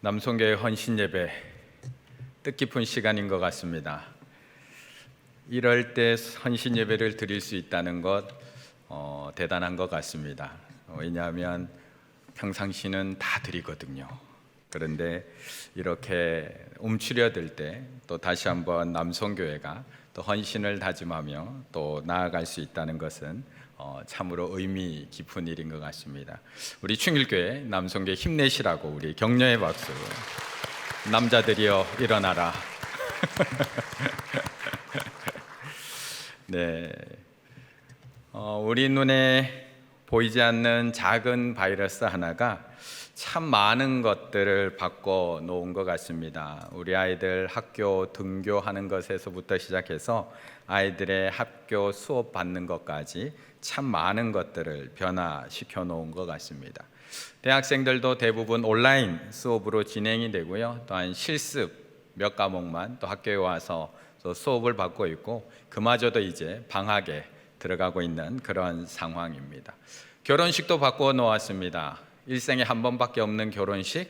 남성교회 헌신예배 뜻깊은 시간인 것 같습니다. 이럴 때 헌신예배를 드릴 수 있다는 것 대단한 것 같습니다. 왜냐하면 평상시는 다 드리거든요. 그런데 이렇게 움츠려들 때 또 다시 한번 남성교회가 또 헌신을 다짐하며 또 나아갈 수 있다는 것은 참으로 의미 깊은 일인 것 같습니다. 우리 충일교회 남성교회 힘내시라고 우리 격려의 박수. 남자들이여 일어나라. 네, 우리 눈에 보이지 않는 작은 바이러스 하나가 참 많은 것들을 바꿔 놓은 것 같습니다. 우리 아이들 학교 등교하는 것에서부터 시작해서 아이들의 학교 수업 받는 것까지 참 많은 것들을 변화시켜 놓은 것 같습니다. 대학생들도 대부분 온라인 수업으로 진행이 되고요. 또한 실습 몇 과목만 또 학교에 와서 또 수업을 받고 있고, 그마저도 이제 방학에 들어가고 있는 그런 상황입니다. 결혼식도 바꿔 놓았습니다. 일생에 한 번밖에 없는 결혼식,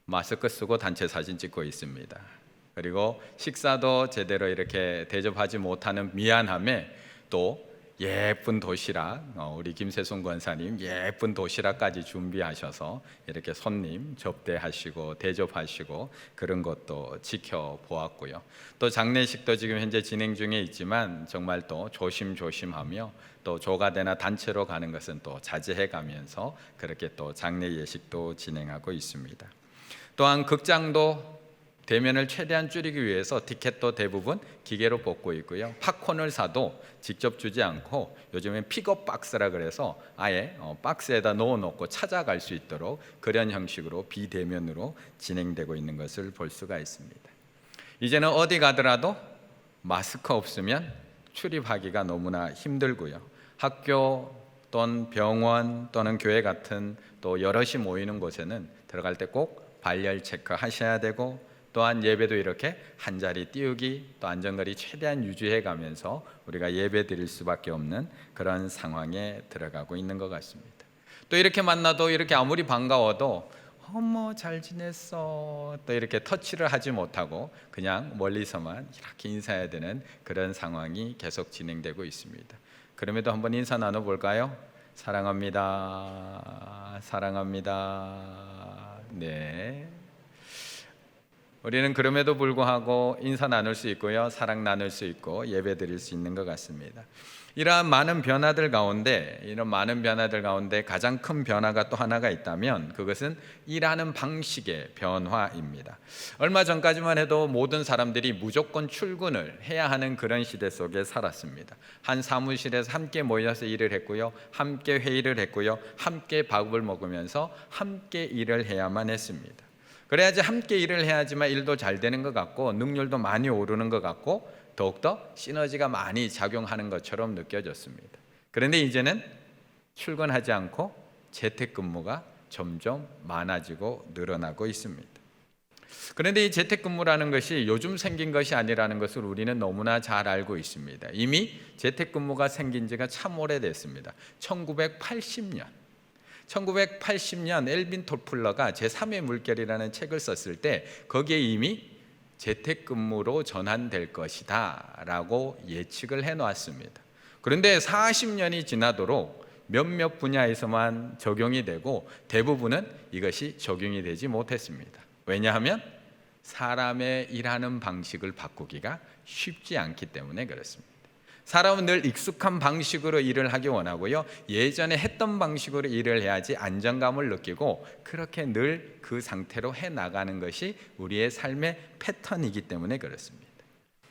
마스크 쓰고 단체 사진 찍고 있습니다. 그리고 식사도 제대로 이렇게 대접하지 못하는 미안함에 또 예쁜 도시락, 우리 김세송 권사님 예쁜 도시락까지 준비하셔서 이렇게 손님 접대하시고 대접하시고 그런 것도 지켜보았고요. 또 장례식도 지금 현재 진행 중에 있지만 정말 또 조심조심하며 또 조가대나 단체로 가는 것은 또 자제해 가면서 그렇게 또 장례 예식도 진행하고 있습니다. 또한 극장도 대면을 최대한 줄이기 위해서 티켓도 대부분 기계로 뽑고 있고요. 팝콘을 사도 직접 주지 않고 요즘엔 픽업 박스라 그래서 아예 박스에다 넣어놓고 찾아갈 수 있도록 그런 형식으로 비대면으로 진행되고 있는 것을 볼 수가 있습니다. 이제는 어디 가더라도 마스크 없으면 출입하기가 너무나 힘들고요. 학교 또는 병원 또는 교회 같은 또 여럿이 모이는 곳에는 들어갈 때 꼭 발열 체크 하셔야 되고, 또한 예배도 이렇게 한 자리 띄우기 또 안전거리 최대한 유지해 가면서 우리가 예배 드릴 수밖에 없는 그런 상황에 들어가고 있는 것 같습니다. 또 이렇게 만나도 이렇게 아무리 반가워도 어머 잘 지냈어 또 이렇게 터치를 하지 못하고 그냥 멀리서만 이렇게 인사해야 되는 그런 상황이 계속 진행되고 있습니다. 그럼에도 한번 인사 나눠볼까요? 사랑합니다. 사랑합니다. 네. 우리는 그럼에도 불구하고 인사 나눌 수 있고요, 사랑 나눌 수 있고 예배 드릴 수 있는 것 같습니다. 이러한 많은 변화들 가운데, 이런 많은 변화들 가운데 가장 큰 변화가 또 하나가 있다면 그것은 일하는 방식의 변화입니다. 얼마 전까지만 해도 모든 사람들이 무조건 출근을 해야 하는 그런 시대 속에 살았습니다. 한 사무실에서 함께 모여서 일을 했고요, 함께 회의를 했고요, 함께 밥을 먹으면서 함께 일을 해야만 했습니다. 그래야지 함께 일을 해야지만 일도 잘 되는 것 같고 능률도 많이 오르는 것 같고 더욱더 시너지가 많이 작용하는 것처럼 느껴졌습니다. 그런데 이제는 출근하지 않고 재택근무가 점점 많아지고 늘어나고 있습니다. 그런데 이 재택근무라는 것이 요즘 생긴 것이 아니라는 것을 우리는 너무나 잘 알고 있습니다. 이미 재택근무가 생긴 지가 참 오래됐습니다. 1980년 엘빈 토플러가 제3의 물결이라는 책을 썼을 때 거기에 이미 재택근무로 전환될 것이다 라고 예측을 해놓았습니다. 그런데 40년이 지나도록 몇몇 분야에서만 적용이 되고 대부분은 이것이 적용이 되지 못했습니다. 왜냐하면 사람의 일하는 방식을 바꾸기가 쉽지 않기 때문에 그렇습니다. 사람은 늘 익숙한 방식으로 일을 하기 원하고요, 예전에 했던 방식으로 일을 해야지 안정감을 느끼고 그렇게 늘 그 상태로 해나가는 것이 우리의 삶의 패턴이기 때문에 그렇습니다.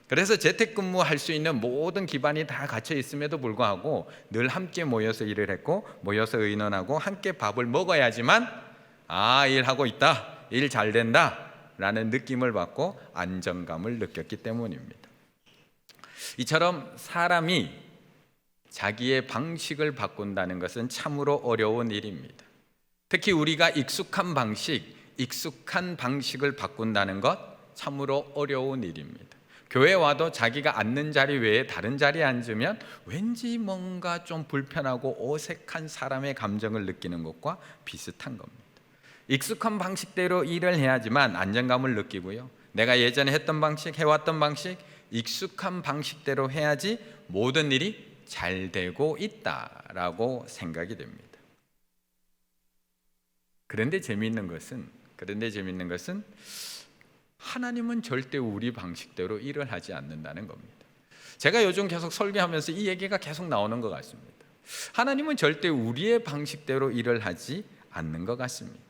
그래서 재택근무할 수 있는 모든 기반이 다 갖춰 있음에도 불구하고 늘 함께 모여서 일을 했고 모여서 의논하고 함께 밥을 먹어야지만 일하고 있다, 일 잘 된다 라는 느낌을 받고 안정감을 느꼈기 때문입니다. 이처럼 사람이 자기의 방식을 바꾼다는 것은 참으로 어려운 일입니다. 특히 우리가 익숙한 방식을 바꾼다는 것 참으로 어려운 일입니다. 교회 와도 자기가 앉는 자리 외에 다른 자리에 앉으면 왠지 뭔가 좀 불편하고 어색한 사람의 감정을 느끼는 것과 비슷한 겁니다. 익숙한 방식대로 일을 해야지만 안정감을 느끼고요. 내가 예전에 했던 방식, 해왔던 방식, 익숙한 방식대로 해야지 모든 일이 잘 되고 있다라고 생각이 됩니다. 그런데 재미있는 것은 하나님은 절대 우리 방식대로 일을 하지 않는다는 겁니다. 제가 요즘 계속 설교하면서 이 얘기가 계속 나오는 것 같습니다. 하나님은 절대 우리의 방식대로 일을 하지 않는 것 같습니다.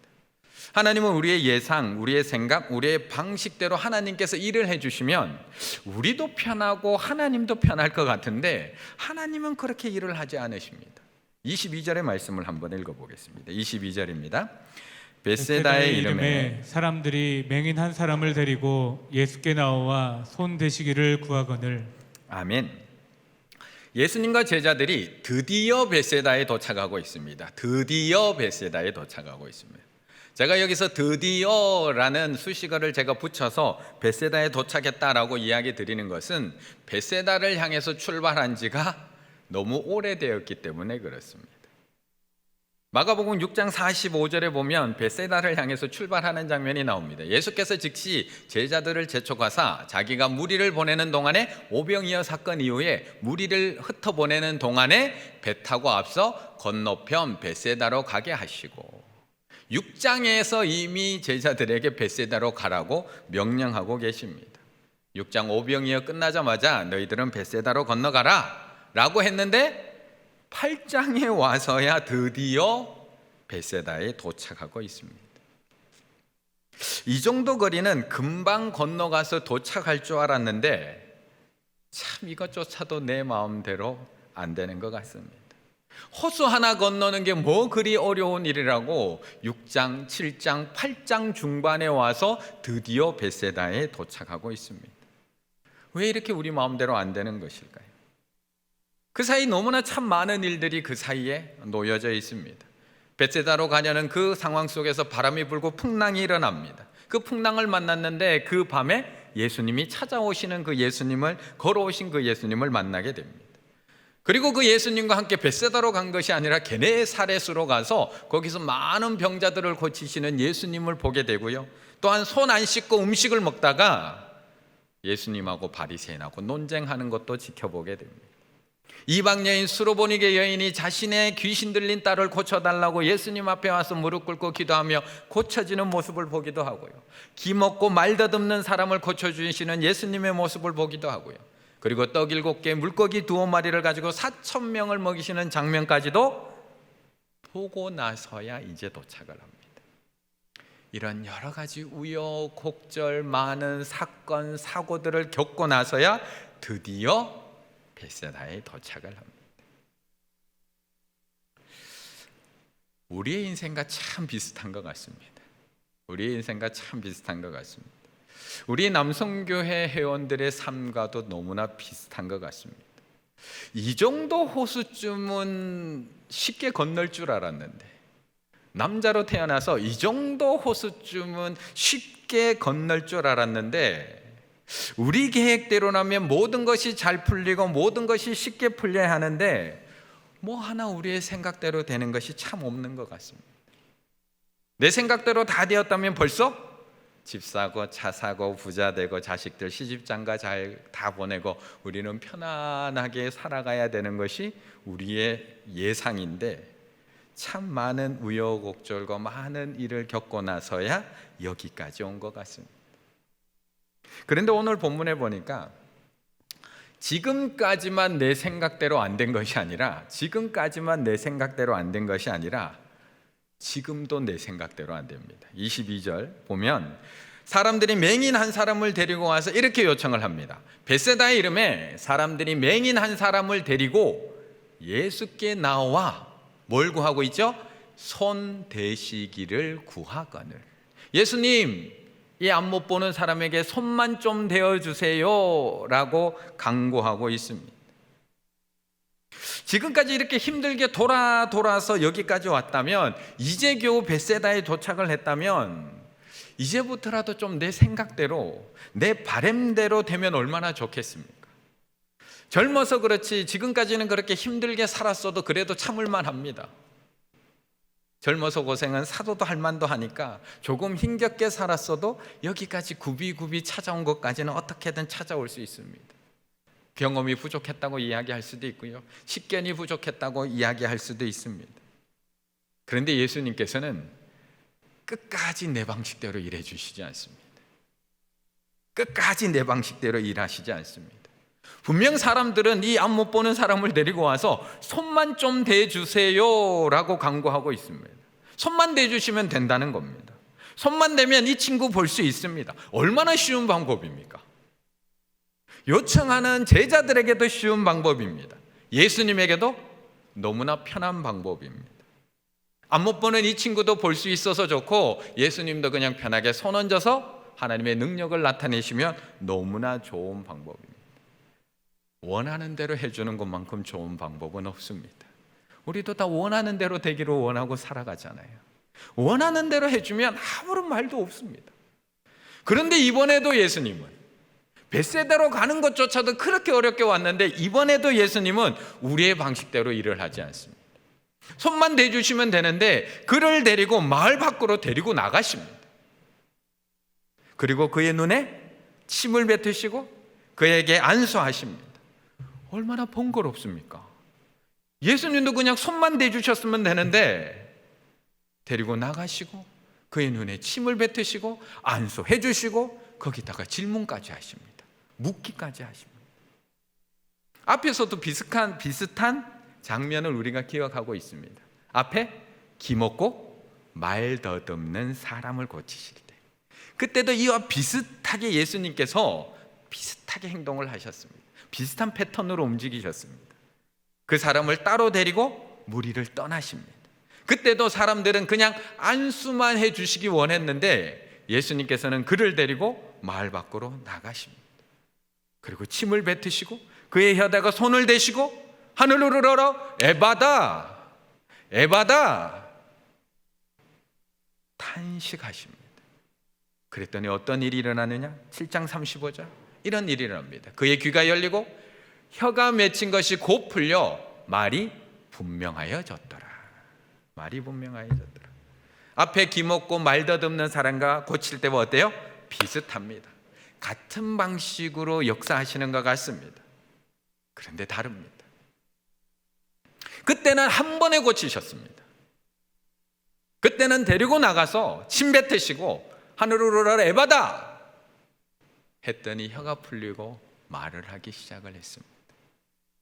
하나님은 우리의 예상, 우리의 생각, 우리의 방식대로 하나님께서 일을 해주시면 우리도 편하고 하나님도 편할 것 같은데 하나님은 그렇게 일을 하지 않으십니다. 22절의 말씀을 한번 읽어보겠습니다. 22절입니다. 벳세다의 이름에 사람들이 맹인 한 사람을 데리고 예수께 나와 손 대시기를 구하거늘. 아멘. 예수님과 제자들이 드디어 벳세다에 도착하고 있습니다. 드디어 벳세다에 도착하고 있습니다. 제가 여기서 드디어라는 수식어를 제가 붙여서 벳세다에 도착했다라고 이야기 드리는 것은 벳세다를 향해서 출발한 지가 너무 오래되었기 때문에 그렇습니다. 마가복음 6장 45절에 보면 벳세다를 향해서 출발하는 장면이 나옵니다. 예수께서 즉시 제자들을 재촉하사 자기가 무리를 보내는 동안에 오병이어 사건 이후에 무리를 흩어보내는 동안에 배 타고 앞서 건너편 벳세다로 가게 하시고 6장에서 이미 제자들에게 벳세다로 가라고 명령하고 계십니다. 6장 오병이어 끝나자마자 너희들은 벳세다로 건너가라 라고 했는데 8장에 와서야 드디어 벳세다에 도착하고 있습니다. 이 정도 거리는 금방 건너가서 도착할 줄 알았는데 참 이것조차도 내 마음대로 안 되는 것 같습니다. 호수 하나 건너는 게 뭐 그리 어려운 일이라고 6장, 7장, 8장 중반에 와서 드디어 벳세다에 도착하고 있습니다. 왜 이렇게 우리 마음대로 안 되는 것일까요? 그 사이 너무나 참 많은 일들이 그 사이에 놓여져 있습니다. 벳세다로 가려는 그 상황 속에서 바람이 불고 풍랑이 일어납니다. 그 풍랑을 만났는데 그 밤에 예수님이 찾아오시는 걸어오신 그 예수님을 만나게 됩니다. 그리고 그 예수님과 함께 벳세다로 간 것이 아니라 게네사렛으로 가서 거기서 많은 병자들을 고치시는 예수님을 보게 되고요. 또한 손 안 씻고 음식을 먹다가 예수님하고 바리새인하고 논쟁하는 것도 지켜보게 됩니다. 이방 여인 수로보니게 여인이 자신의 귀신 들린 딸을 고쳐달라고 예수님 앞에 와서 무릎 꿇고 기도하며 고쳐지는 모습을 보기도 하고요. 기먹고 말 더듬는 사람을 고쳐주시는 예수님의 모습을 보기도 하고요. 그리고 떡 7개, 물고기 2마리를 가지고 4,000명을 먹이시는 장면까지도 보고 나서야 이제 도착을 합니다. 이런 여러 가지 우여곡절 많은 사건, 사고들을 겪고 나서야 드디어 벳세다에 도착을 합니다. 우리의 인생과 참 비슷한 것 같습니다. 우리 남성교회 회원들의 삶과도 너무나 비슷한 것 같습니다. 이 정도 호수쯤은 쉽게 건널 줄 알았는데, 남자로 태어나서 이 정도 호수쯤은 쉽게 건널 줄 알았는데, 우리 계획대로라면 모든 것이 잘 풀리고 모든 것이 쉽게 풀려야 하는데 뭐 하나 우리의 생각대로 되는 것이 참 없는 것 같습니다. 내 생각대로 다 되었다면 벌써 집 사고 차 사고 부자 되고 자식들 시집장가 잘 다 보내고 우리는 편안하게 살아가야 되는 것이 우리의 예상인데 참 많은 우여곡절과 많은 일을 겪고 나서야 여기까지 온 것 같습니다. 그런데 오늘 본문에 보니까 지금까지만 내 생각대로 안 된 것이 아니라 지금도 내 생각대로 안 됩니다. 22절 보면 사람들이 맹인 한 사람을 데리고 와서 이렇게 요청을 합니다. 벳세다의 이름에 사람들이 맹인 한 사람을 데리고 예수께 나와 뭘 구하고 있죠? 손 대시기를 구하거늘. 예수님, 이 안 못 보는 사람에게 손만 좀 대어주세요 라고 강구하고 있습니다. 지금까지 이렇게 힘들게 돌아서 여기까지 왔다면, 이제 겨우 벳세다에 도착을 했다면 이제부터라도 좀 내 생각대로 내 바램대로 되면 얼마나 좋겠습니까? 젊어서 그렇지 지금까지는 그렇게 힘들게 살았어도 그래도 참을만 합니다. 젊어서 고생은 사도도 할 만도 하니까 조금 힘겹게 살았어도 여기까지 굽이굽이 찾아온 것까지는 어떻게든 찾아올 수 있습니다. 경험이 부족했다고 이야기할 수도 있고요, 식견이 부족했다고 이야기할 수도 있습니다. 그런데 예수님께서는 끝까지 내 방식대로 일해 주시지 않습니다. 끝까지 내 방식대로 일하시지 않습니다. 분명 사람들은 이 앞 못 보는 사람을 데리고 와서 손만 좀 대주세요 라고 강구하고 있습니다. 손만 대주시면 된다는 겁니다. 손만 대면 이 친구 볼 수 있습니다. 얼마나 쉬운 방법입니까? 요청하는 제자들에게도 쉬운 방법입니다. 예수님에게도 너무나 편한 방법입니다. 앞 못 보는 이 친구도 볼 수 있어서 좋고, 예수님도 그냥 편하게 손 얹어서 하나님의 능력을 나타내시면 너무나 좋은 방법입니다. 원하는 대로 해주는 것만큼 좋은 방법은 없습니다. 우리도 다 원하는 대로 되기를 원하고 살아가잖아요. 원하는 대로 해주면 아무런 말도 없습니다. 그런데 이번에도 예수님은 벳세다로 가는 것조차도 그렇게 어렵게 왔는데, 이번에도 예수님은 우리의 방식대로 일을 하지 않습니다. 손만 대주시면 되는데 그를 데리고 마을 밖으로 데리고 나가십니다. 그리고 그의 눈에 침을 뱉으시고 그에게 안수하십니다. 얼마나 번거롭습니까? 예수님도 그냥 손만 대주셨으면 되는데 데리고 나가시고 그의 눈에 침을 뱉으시고 안수해 주시고 거기다가 질문까지 하십니다. 묻기까지 하십니다. 앞에서도 비슷한 장면을 우리가 기억하고 있습니다. 앞에 기먹고 말 더듬는 사람을 고치실 때, 그때도 이와 비슷하게 예수님께서 비슷하게 행동을 하셨습니다. 비슷한 패턴으로 움직이셨습니다. 그 사람을 따로 데리고 무리를 떠나십니다. 그때도 사람들은 그냥 안수만 해주시기 원했는데 예수님께서는 그를 데리고 마을 밖으로 나가십니다. 그리고 침을 뱉으시고 그의 혀에다가 손을 대시고 하늘을 우러러 에바다, 에바다 탄식하십니다. 그랬더니 어떤 일이 일어나느냐? 7장 35절 이런 일이 일어납니다. 그의 귀가 열리고 혀가 맺힌 것이 곧 풀려 말이 분명하여졌더라. 말이 분명하여졌더라. 앞에 기먹고 말 더듬는 사람과 고칠 때와 어때요? 비슷합니다. 같은 방식으로 역사하시는 것 같습니다. 그런데 다릅니다. 그때는 한 번에 고치셨습니다. 그때는 데리고 나가서 침 뱉으시고 하늘을 우러러 에바다 했더니 혀가 풀리고 말을 하기 시작을 했습니다.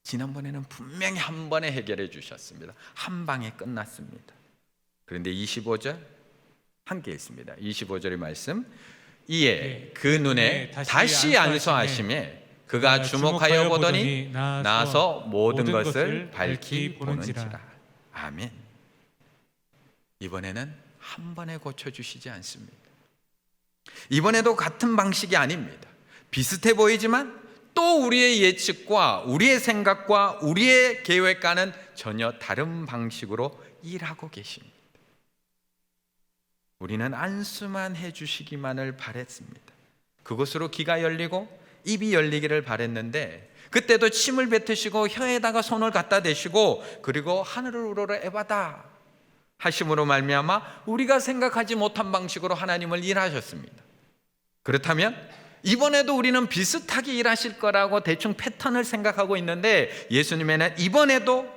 지난번에는 분명히 한 번에 해결해 주셨습니다. 한 방에 끝났습니다. 그런데 25절 함께 있습니다. 25절의 말씀, 이에 그 눈에 다시 안수하심에 그가 주목하여 보더니 나서 모든 것을 밝히 보는지라. 아멘. 이번에는 한 번에 고쳐주시지 않습니다. 이번에도 같은 방식이 아닙니다. 비슷해 보이지만 또 우리의 예측과 우리의 생각과 우리의 계획과는 전혀 다른 방식으로 일하고 계십니다. 우리는 안수만 해주시기만을 바랬습니다. 그것으로 귀가 열리고 입이 열리기를 바랬는데 그때도 침을 뱉으시고 혀에다가 손을 갖다 대시고 그리고 하늘을 우러러 에바다 하심으로 말미암아 우리가 생각하지 못한 방식으로 하나님을 일하셨습니다. 그렇다면 이번에도 우리는 비슷하게 일하실 거라고 대충 패턴을 생각하고 있는데 예수님은 이번에도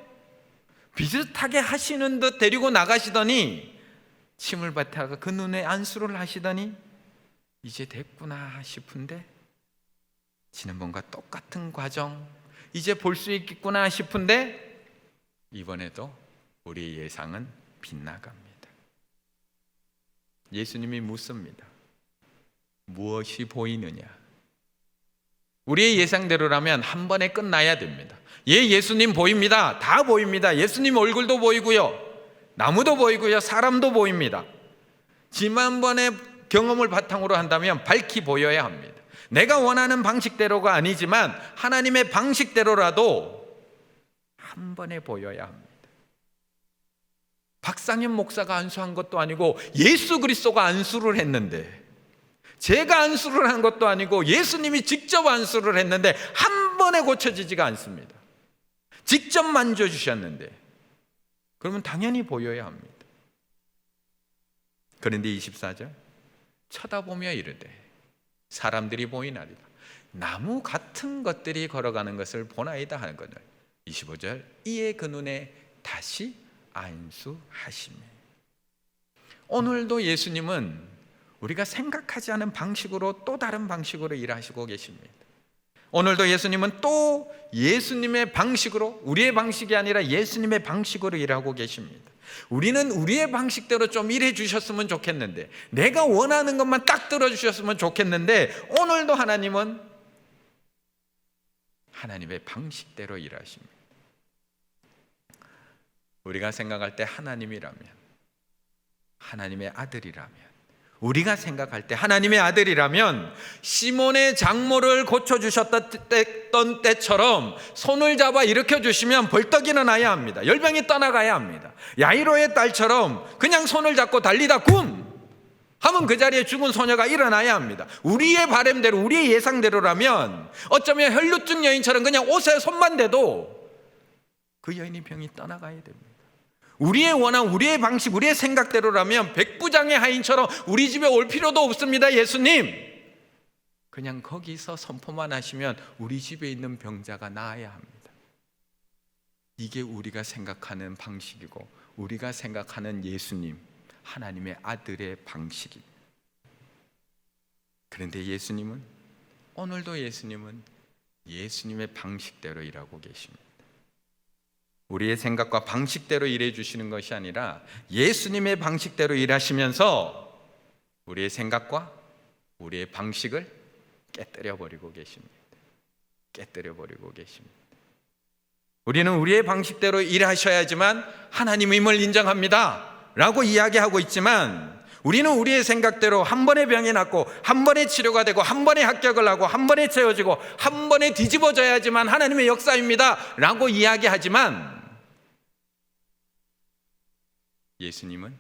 비슷하게 하시는 듯 데리고 나가시더니 침을 뱉다가 그 눈에 안수를 하시더니 이제 됐구나 싶은데 지난번과 똑같은 과정 이제 볼 수 있겠구나 싶은데 이번에도 우리의 예상은 빗나갑니다. 예수님이 묻습니다. 무엇이 보이느냐? 우리의 예상대로라면 한 번에 끝나야 됩니다. 예수님 보입니다. 다 보입니다. 예수님 얼굴도 보이고요, 나무도 보이고요, 사람도 보입니다. 지난번의 경험을 바탕으로 한다면 밝히 보여야 합니다. 내가 원하는 방식대로가 아니지만 하나님의 방식대로라도 한 번에 보여야 합니다. 박상현 목사가 안수한 것도 아니고 예수 그리스도가 안수를 했는데, 제가 안수를 한 것도 아니고 예수님이 직접 안수를 했는데 한 번에 고쳐지지가 않습니다. 직접 만져주셨는데 그러면 당연히 보여야 합니다. 그런데 24절, 쳐다보며 이르되 사람들이 보이나리다. 나무 같은 것들이 걸어가는 것을 보나이다 하거늘. 25절, 이에 그 눈에 다시 안수하시매. 오늘도 예수님은 우리가 생각하지 않은 방식으로 또 다른 방식으로 일하시고 계십니다. 오늘도 예수님은 또 예수님의 방식으로, 우리의 방식이 아니라 예수님의 방식으로 일하고 계십니다. 우리는 우리의 방식대로 좀 일해 주셨으면 좋겠는데, 내가 원하는 것만 딱 들어주셨으면 좋겠는데, 오늘도 하나님은 하나님의 방식대로 일하십니다. 우리가 생각할 때 하나님이라면, 하나님의 아들이라면, 우리가 생각할 때 하나님의 아들이라면 시몬의 장모를 고쳐주셨던 때처럼 손을 잡아 일으켜주시면 벌떡 일어나야 합니다. 열병이 떠나가야 합니다. 야이로의 딸처럼 그냥 손을 잡고 달리다 굼 하면 그 자리에 죽은 소녀가 일어나야 합니다. 우리의 바람대로, 우리의 예상대로라면 어쩌면 혈루증 여인처럼 그냥 옷에 손만 대도 그 여인이 병이 떠나가야 됩니다. 우리의 원한, 우리의 방식, 우리의 생각대로라면 백부장의 하인처럼 우리 집에 올 필요도 없습니다. 예수님, 그냥 거기서 선포만 하시면 우리 집에 있는 병자가 나아야 합니다. 이게 우리가 생각하는 방식이고, 우리가 생각하는 예수님, 하나님의 아들의 방식입니다. 그런데 예수님은, 오늘도 예수님은 예수님의 방식대로 일하고 계십니다. 우리의 생각과 방식대로 일해 주시는 것이 아니라 예수님의 방식대로 일하시면서 우리의 생각과 우리의 방식을 깨뜨려 버리고 계십니다. 깨뜨려 버리고 계십니다. 우리는 우리의 방식대로 일하셔야지만 하나님임을 인정합니다 라고 이야기하고 있지만, 우리는 우리의 생각대로 한 번에 병이 낫고 한 번에 치료가 되고 한 번에 합격을 하고 한 번에 채워지고 한 번에 뒤집어져야지만 하나님의 역사입니다 라고 이야기하지만, 예수님은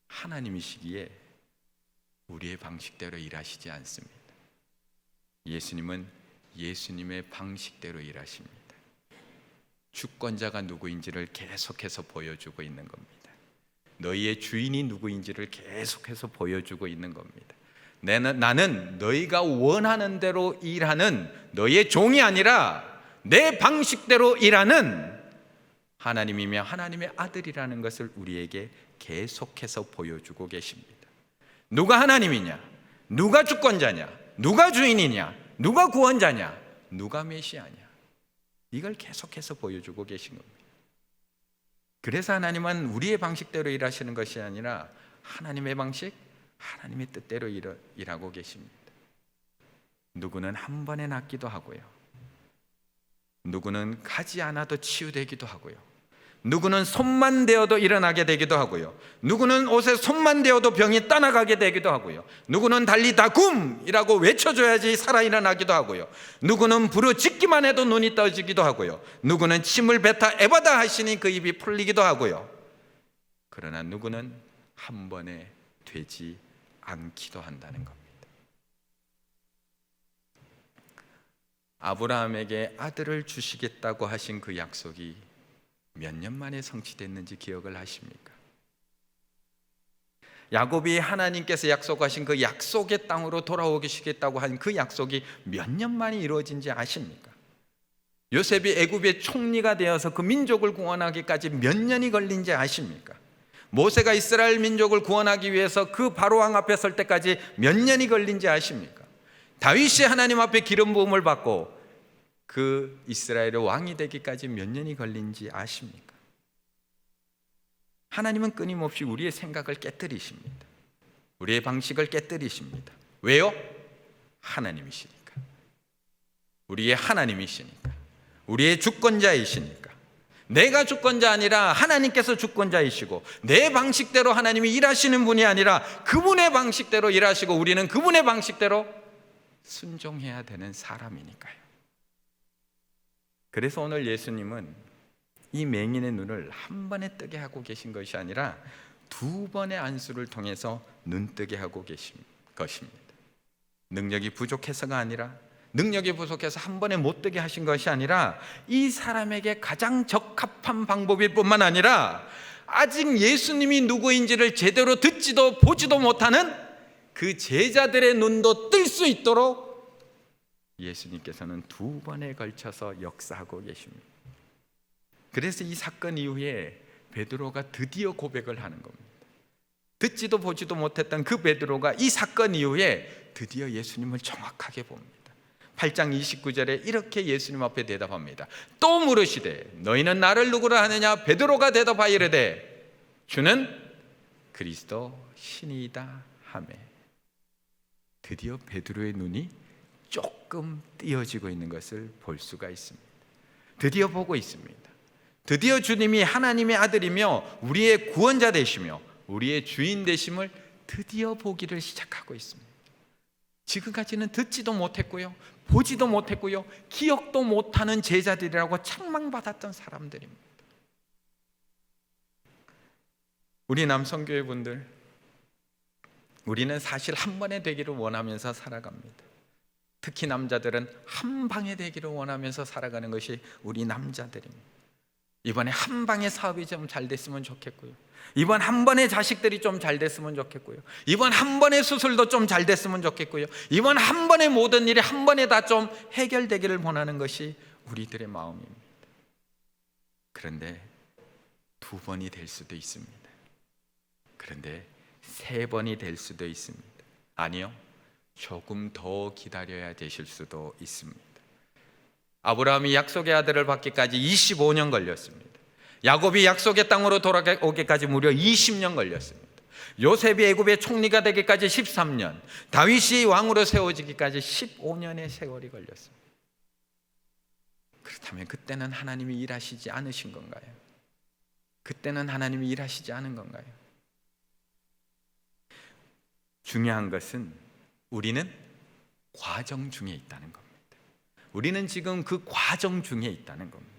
하나님이시기에 우리의 방식대로 일하시지 않습니다. 예수님은 예수님의 방식대로 일하십니다. 주권자가 누구인지를 계속해서 보여주고 있는 겁니다. 너희의 주인이 누구인지를 계속해서 보여주고 있는 겁니다. 나는 너희가 원하는 대로 일하는 너희의 종이 아니라 내 방식대로 일하는 하나님이며 하나님의 아들이라는 것을 우리에게 계속해서 보여주고 계십니다. 누가 하나님이냐? 누가 주권자냐? 누가 주인이냐? 누가 구원자냐? 누가 메시아냐? 이걸 계속해서 보여주고 계신 겁니다. 그래서 하나님은 우리의 방식대로 일하시는 것이 아니라 하나님의 방식, 하나님의 뜻대로 일하고 계십니다. 누구는 한 번에 낫기도 하고요, 누구는 가지 않아도 치유되기도 하고요, 누구는 손만 대어도 일어나게 되기도 하고요, 누구는 옷에 손만 대어도 병이 떠나가게 되기도 하고요, 누구는 달리다 굼이라고 외쳐줘야지 살아 일어나기도 하고요, 누구는 부르짖기만 해도 눈이 떠지기도 하고요, 누구는 침을 뱉어 에바다 하시니 그 입이 풀리기도 하고요. 그러나 누구는 한 번에 되지 않기도 한다는 겁니다. 아브라함에게 아들을 주시겠다고 하신 그 약속이 몇 년 만에 성취됐는지 기억을 하십니까? 야곱이 하나님께서 약속하신 그 약속의 땅으로 돌아오시겠다고 한 그 약속이 몇 년 만에 이루어진지 아십니까? 요셉이 애굽의 총리가 되어서 그 민족을 구원하기까지 몇 년이 걸린지 아십니까? 모세가 이스라엘 민족을 구원하기 위해서 그 바로왕 앞에 설 때까지 몇 년이 걸린지 아십니까? 다윗이 하나님 앞에 기름 부음을 받고 그 이스라엘의 왕이 되기까지 몇 년이 걸린지 아십니까? 하나님은 끊임없이 우리의 생각을 깨뜨리십니다. 우리의 방식을 깨뜨리십니다. 왜요? 하나님이시니까. 우리의 하나님이시니까. 우리의 주권자이시니까. 내가 주권자 아니라 하나님께서 주권자이시고, 내 방식대로 하나님이 일하시는 분이 아니라 그분의 방식대로 일하시고, 우리는 그분의 방식대로 순종해야 되는 사람이니까요. 그래서 오늘 예수님은 이 맹인의 눈을 한 번에 뜨게 하고 계신 것이 아니라 두 번의 안수를 통해서 눈 뜨게 하고 계신 것입니다. 능력이 부족해서가 아니라, 능력이 부족해서 한 번에 못 뜨게 하신 것이 아니라, 이 사람에게 가장 적합한 방법일 뿐만 아니라 아직 예수님이 누구인지를 제대로 듣지도 보지도 못하는 그 제자들의 눈도 뜰 수 있도록 예수님께서는 2번에 걸쳐서 역사하고 계십니다. 그래서 이 사건 이후에 베드로가 드디어 고백을 하는 겁니다. 듣지도 보지도 못했던 그 베드로가 이 사건 이후에 드디어 예수님을 정확하게 봅니다. 8장 29절에 이렇게 예수님 앞에 대답합니다. 또 물으시되 너희는 나를 누구라 하느냐? 베드로가 대답하여 이르되 주는 그리스도 신이다 하매. 드디어 베드로의 눈이 조금 띄어지고 있는 것을 볼 수가 있습니다. 드디어 보고 있습니다. 드디어 주님이 하나님의 아들이며 우리의 구원자 되시며 우리의 주인 되심을 드디어 보기를 시작하고 있습니다. 지금까지는 듣지도 못했고요, 보지도 못했고요, 기억도 못하는 제자들이라고 책망받았던 사람들입니다. 우리 남성교회 분들, 우리는 사실 한 번에 되기를 원하면서 살아갑니다. 특히 남자들은 한 방에 되기를 원하면서 살아가는 것이 우리 남자들입니다. 이번에 한 방에 사업이 좀 잘 됐으면 좋겠고요, 이번 한 번에 자식들이 좀 잘 됐으면 좋겠고요, 이번 한 번에 수술도 좀 잘 됐으면 좋겠고요, 이번 한 번에 모든 일이 한 번에 다 좀 해결되기를 원하는 것이 우리들의 마음입니다. 그런데 2번이 될 수도 있습니다. 그런데 3번이 될 수도 있습니다. 아니요, 조금 더 기다려야 되실 수도 있습니다. 아브라함이 약속의 아들을 받기까지 25년 걸렸습니다. 야곱이 약속의 땅으로 돌아오기까지 무려 20년 걸렸습니다. 요셉이 애굽의 총리가 되기까지 13년, 다윗이 왕으로 세워지기까지 15년의 세월이 걸렸습니다. 그렇다면 그때는 하나님이 일하시지 않으신 건가요? 그때는 하나님이 일하시지 않은 건가요? 중요한 것은 우리는 과정 중에 있다는 겁니다. 우리는 지금 그 과정 중에 있다는 겁니다.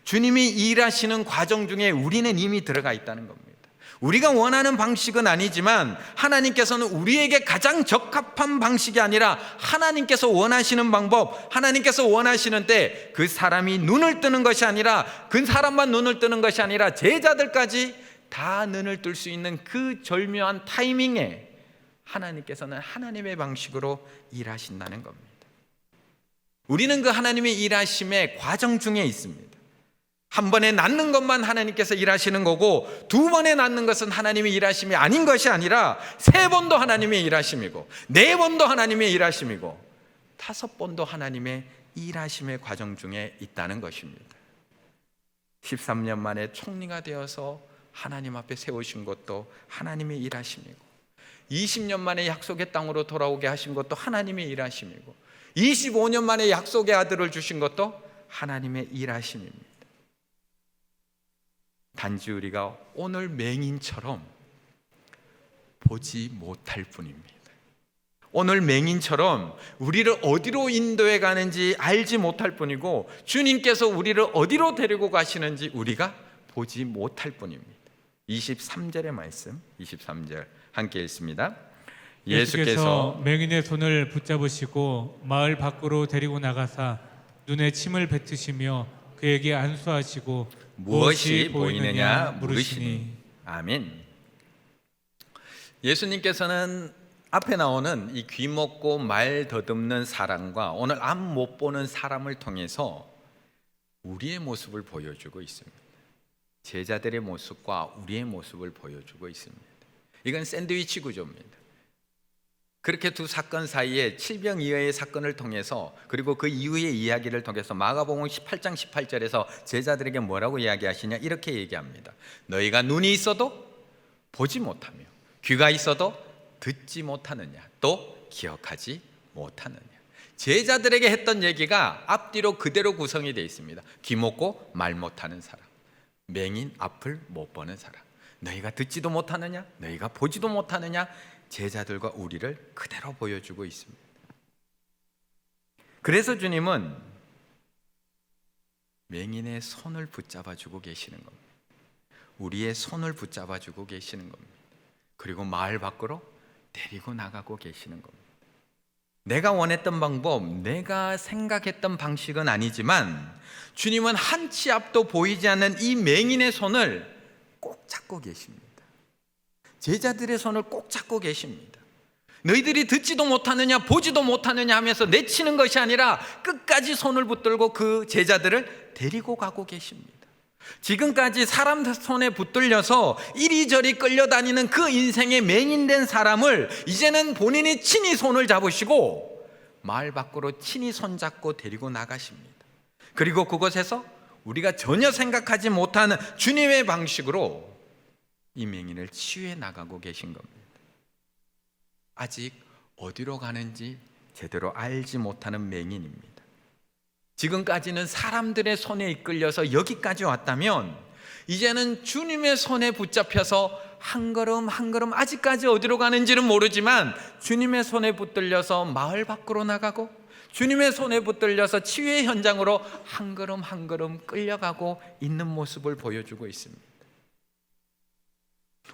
주님이 일하시는 과정 중에 우리는 이미 들어가 있다는 겁니다. 우리가 원하는 방식은 아니지만 하나님께서는 우리에게 가장 적합한 방식이 아니라 하나님께서 원하시는 방법, 하나님께서 원하시는 때 그 사람이 눈을 뜨는 것이 아니라, 그 사람만 눈을 뜨는 것이 아니라 제자들까지 다 눈을 뜰 수 있는 그 절묘한 타이밍에 하나님께서는 하나님의 방식으로 일하신다는 겁니다. 우리는 그 하나님의 일하심의 과정 중에 있습니다. 한 번에 낳는 것만 하나님께서 일하시는 거고, 2번에 낳는 것은 하나님의 일하심이 아닌 것이 아니라 3번도 하나님의 일하심이고, 4번도 하나님의 일하심이고, 5번도 하나님의 일하심의 과정 중에 있다는 것입니다. 13년 만에 총리가 되어서 하나님 앞에 세우신 것도 하나님의 일하심이고, 20년 만에 약속의 땅으로 돌아오게 하신 것도 하나님의 일하심이고, 25년 만에 약속의 아들을 주신 것도 하나님의 일하심입니다. 단지 우리가 오늘 맹인처럼 보지 못할 뿐입니다. 오늘 맹인처럼 우리를 어디로 인도해 가는지 알지 못할 뿐이고, 주님께서 우리를 어디로 데리고 가시는지 우리가 보지 못할 뿐입니다. 23절의 말씀, 23절 함께 읽습니다. 예수께서 맹인의 손을 붙잡으시고 마을 밖으로 데리고 나가사 눈에 침을 뱉으시며 그에게 안수하시고 무엇이 보이느냐 물으시니. 아멘. 예수님께서는 앞에 나오는 이 귀 먹고 말 더듬는 사람과 오늘 앞 못 보는 사람을 통해서 우리의 모습을 보여주고 있습니다. 제자들의 모습과 우리의 모습을 보여주고 있습니다. 이건 샌드위치 구조입니다. 그렇게 두 사건 사이에 칠병이어의 사건을 통해서, 그리고 그 이후의 이야기를 통해서 마가복음 18장 18절에서 제자들에게 뭐라고 이야기하시냐, 이렇게 얘기합니다. 너희가 눈이 있어도 보지 못하며 귀가 있어도 듣지 못하느냐, 또 기억하지 못하느냐. 제자들에게 했던 얘기가 앞뒤로 그대로 구성이 되어 있습니다. 귀 먹고 말 못하는 사람, 맹인 앞을 못 보는 사람, 너희가 듣지도 못하느냐, 너희가 보지도 못하느냐. 제자들과 우리를 그대로 보여주고 있습니다. 그래서 주님은 맹인의 손을 붙잡아주고 계시는 겁니다. 우리의 손을 붙잡아주고 계시는 겁니다. 그리고 마을 밖으로 데리고 나가고 계시는 겁니다. 내가 원했던 방법, 내가 생각했던 방식은 아니지만 주님은 한 치 앞도 보이지 않는 이 맹인의 손을 꼭 잡고 계십니다. 제자들의 손을 꼭 잡고 계십니다. 너희들이 듣지도 못하느냐 보지도 못하느냐 하면서 내치는 것이 아니라 끝까지 손을 붙들고 그 제자들을 데리고 가고 계십니다. 지금까지 사람 손에 붙들려서 이리저리 끌려다니는 그 인생의 맹인된 사람을 이제는 본인이 친히 손을 잡으시고 마을 밖으로 친히 손잡고 데리고 나가십니다. 그리고 그곳에서 우리가 전혀 생각하지 못하는 주님의 방식으로 이 맹인을 치유해 나가고 계신 겁니다. 아직 어디로 가는지 제대로 알지 못하는 맹인입니다. 지금까지는 사람들의 손에 이끌려서 여기까지 왔다면 이제는 주님의 손에 붙잡혀서 한 걸음 한 걸음, 아직까지 어디로 가는지는 모르지만 주님의 손에 붙들려서 마을 밖으로 나가고 주님의 손에 붙들려서 치유의 현장으로 한 걸음 한 걸음 끌려가고 있는 모습을 보여주고 있습니다.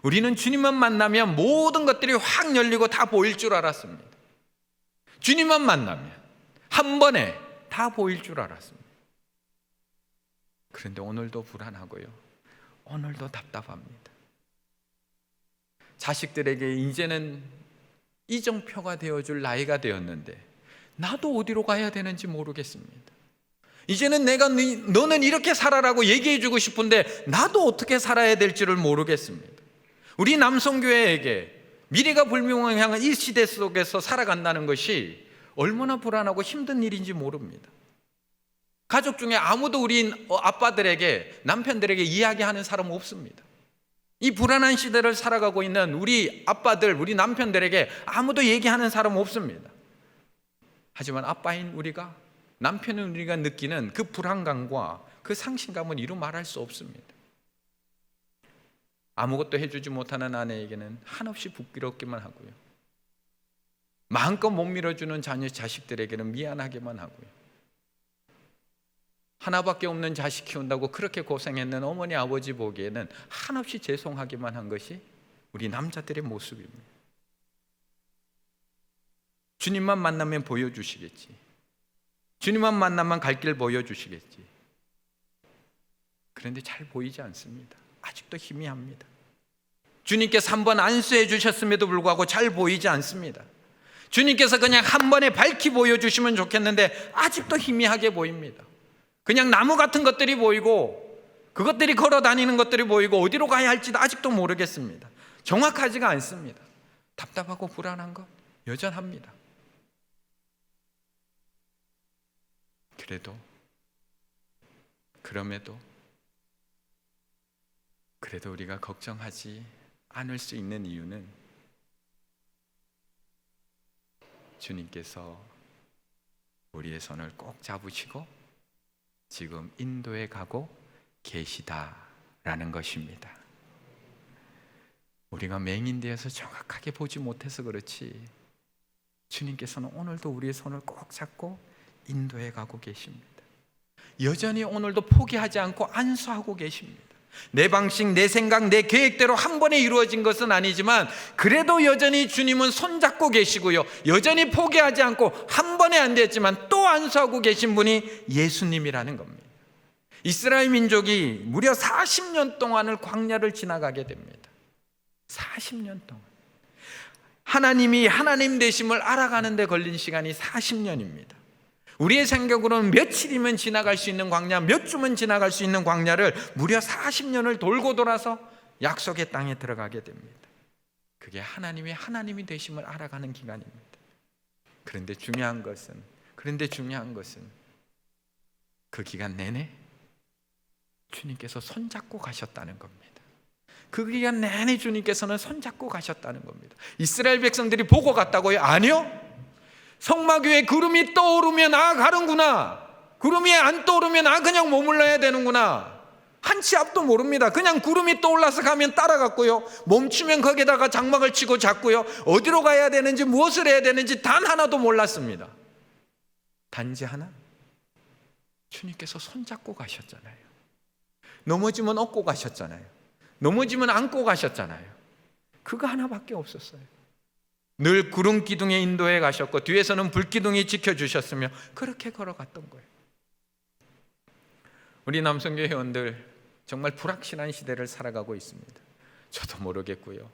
우리는 주님만 만나면 모든 것들이 확 열리고 다 보일 줄 알았습니다. 주님만 만나면 한 번에 다 보일 줄 알았습니다. 그런데 오늘도 불안하고요, 오늘도 답답합니다. 자식들에게 이제는 이정표가 되어줄 나이가 되었는데 나도 어디로 가야 되는지 모르겠습니다. 이제는 내가 너는 이렇게 살아라고 얘기해주고 싶은데 나도 어떻게 살아야 될지를 모르겠습니다. 우리 남성교회에게 미래가 불명확한 이 시대 속에서 살아간다는 것이 얼마나 불안하고 힘든 일인지 모릅니다. 가족 중에 아무도 우리 아빠들에게, 남편들에게 이야기하는 사람은 없습니다. 이 불안한 시대를 살아가고 있는 우리 아빠들, 우리 남편들에게 아무도 얘기하는 사람은 없습니다. 하지만 아빠인 우리가, 남편인 우리가 느끼는 그 불안감과 그 상실감은 이루 말할 수 없습니다. 아무것도 해주지 못하는 아내에게는 한없이 부끄럽기만 하고요, 마음껏 못 밀어주는 자식들에게는 미안하기만 하고요, 하나밖에 없는 자식 키운다고 그렇게 고생했는 어머니 아버지 보기에는 한없이 죄송하기만 한 것이 우리 남자들의 모습입니다. 주님만 만나면 보여주시겠지, 주님만 만나면 갈 길 보여주시겠지. 그런데 잘 보이지 않습니다. 아직도 희미합니다. 주님께서 한 번 안수해 주셨음에도 불구하고 잘 보이지 않습니다. 주님께서 그냥 한 번에 밝히 보여주시면 좋겠는데 아직도 희미하게 보입니다. 그냥 나무 같은 것들이 보이고 그것들이 걸어 다니는 것들이 보이고 어디로 가야 할지도 아직도 모르겠습니다. 정확하지가 않습니다. 답답하고 불안한 것 여전합니다. 그래도 우리가 걱정하지 않을 수 있는 이유는 주님께서 우리의 손을 꼭 잡으시고 지금 인도에 가고 계시다라는 것입니다. 우리가 맹인되어서 정확하게 보지 못해서 그렇지 주님께서는 오늘도 우리의 손을 꼭 잡고 인도에 가고 계십니다. 여전히 오늘도 포기하지 않고 안수하고 계십니다. 내 방식, 내 생각, 내 계획대로 한 번에 이루어진 것은 아니지만 그래도 여전히 주님은 손잡고 계시고요, 여전히 포기하지 않고 한 번에 안 됐지만 또 안수하고 계신 분이 예수님이라는 겁니다. 이스라엘 민족이 무려 40년 동안을 광야를 지나가게 됩니다. 40년 동안 하나님이 하나님 되심을 알아가는 데 걸린 시간이 40년입니다. 우리의 생각으로는 며칠이면 지나갈 수 있는 광야, 몇 주면 지나갈 수 있는 광야를 무려 40년을 돌고 돌아서 약속의 땅에 들어가게 됩니다. 그게 하나님이 되심을 알아가는 기간입니다. 그런데 중요한 것은 그 기간 내내 주님께서 손잡고 가셨다는 겁니다. 그 기간 내내 주님께서는 손잡고 가셨다는 겁니다. 이스라엘 백성들이 보고 갔다고요? 아니요. 성막 위에 구름이 떠오르면 가는구나, 구름이 안 떠오르면 그냥 머물러야 되는구나, 한 치 앞도 모릅니다. 그냥 구름이 떠올라서 가면 따라갔고요, 멈추면 거기다가 장막을 치고 잤고요, 어디로 가야 되는지 무엇을 해야 되는지 단 하나도 몰랐습니다. 단지 하나, 주님께서 손잡고 가셨잖아요. 넘어지면 업고 가셨잖아요. 넘어지면 안고 가셨잖아요. 그거 하나밖에 없었어요. 늘 구름 기둥에 인도해 가셨고 뒤에서는 불 기둥이 지켜주셨으며 그렇게 걸어갔던 거예요. 우리 남성교 회원들 정말 불확실한 시대를 살아가고 있습니다. 저도 모르겠고요.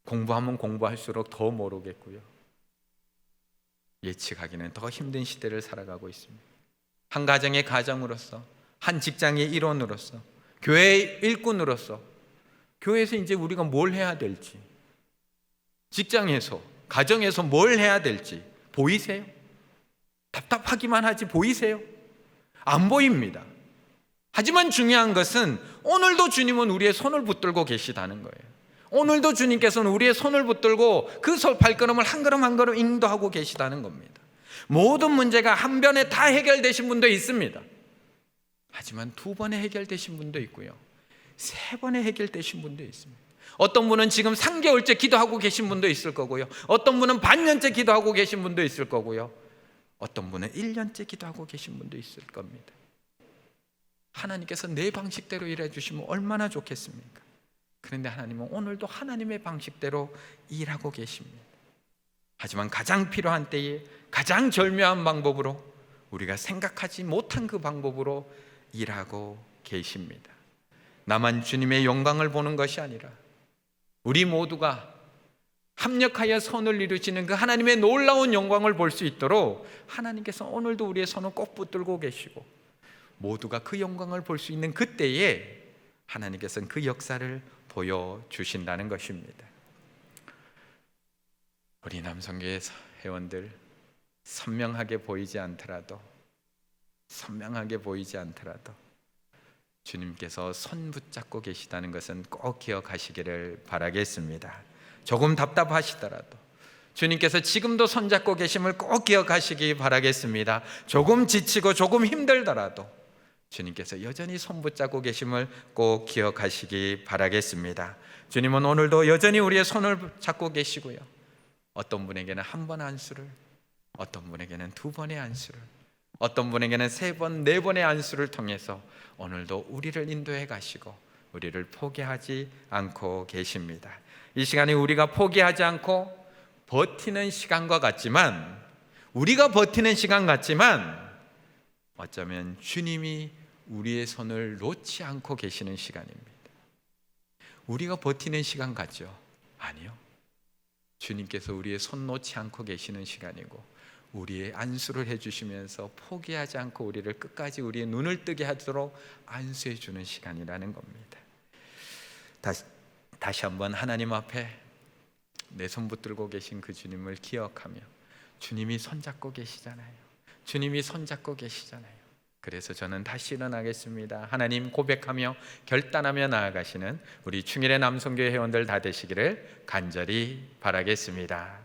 공부하면 공부할수록 더 모르겠고요. 예측하기는 더 힘든 시대를 살아가고 있습니다. 한 가정의 가정으로서, 한 직장의 일원으로서, 교회의 일꾼으로서, 교회에서 이제 우리가 뭘 해야 될지, 직장에서, 가정에서 뭘 해야 될지 보이세요? 답답하기만 하지 보이세요? 안 보입니다. 하지만 중요한 것은 오늘도 주님은 우리의 손을 붙들고 계시다는 거예요. 오늘도 주님께서는 우리의 손을 붙들고 그 발걸음을 한 걸음 한 걸음 인도하고 계시다는 겁니다. 모든 문제가 한 번에 다 해결되신 분도 있습니다. 하지만 두 번에 해결되신 분도 있고요, 세 번에 해결되신 분도 있습니다. 어떤 분은 지금 3개월째 기도하고 계신 분도 있을 거고요, 어떤 분은 반년째 기도하고 계신 분도 있을 거고요, 어떤 분은 1년째 기도하고 계신 분도 있을 겁니다. 하나님께서 내 방식대로 일해 주시면 얼마나 좋겠습니까? 그런데 하나님은 오늘도 하나님의 방식대로 일하고 계십니다. 하지만 가장 필요한 때에 가장 절묘한 방법으로, 우리가 생각하지 못한 그 방법으로 일하고 계십니다. 나만 주님의 영광을 보는 것이 아니라 우리 모두가 합력하여 선을 이루시는 그 하나님의 놀라운 영광을 볼 수 있도록 하나님께서 오늘도 우리의 손을 꼭 붙들고 계시고, 모두가 그 영광을 볼 수 있는 그때에 하나님께서는 그 역사를 보여주신다는 것입니다. 우리 남성교회 회원들, 선명하게 보이지 않더라도 주님께서 손 붙잡고 계시다는 것은 꼭 기억하시기를 바라겠습니다. 조금 답답하시더라도 주님께서 지금도 손잡고 계심을 꼭 기억하시기 바라겠습니다. 조금 지치고 조금 힘들더라도 주님께서 여전히 손 붙잡고 계심을 꼭 기억하시기 바라겠습니다. 주님은 오늘도 여전히 우리의 손을 잡고 계시고요, 어떤 분에게는 한 번 안수를, 어떤 분에게는 2번의 안수를, 어떤 분에게는 3번, 4번의 안수를 통해서 오늘도 우리를 인도해 가시고 우리를 포기하지 않고 계십니다. 이 시간에 우리가 포기하지 않고 버티는 시간과 같지만, 우리가 버티는 시간 같지만 어쩌면 주님이 우리의 손을 놓지 않고 계시는 시간입니다. 우리가 버티는 시간 같죠? 아니요. 주님께서 우리의 손 놓지 않고 계시는 시간이고, 우리의 안수를 해주시면서 포기하지 않고 우리를 끝까지 우리의 눈을 뜨게 하도록 안수해 주는 시간이라는 겁니다. 다시 한번 하나님 앞에 내 손 붙들고 계신 그 주님을 기억하며, 주님이 손잡고 계시잖아요. 주님이 손잡고 계시잖아요. 그래서 저는 다시 일어나겠습니다. 하나님 고백하며 결단하며 나아가시는 우리 충일의 남성교회 회원들 다 되시기를 간절히 바라겠습니다.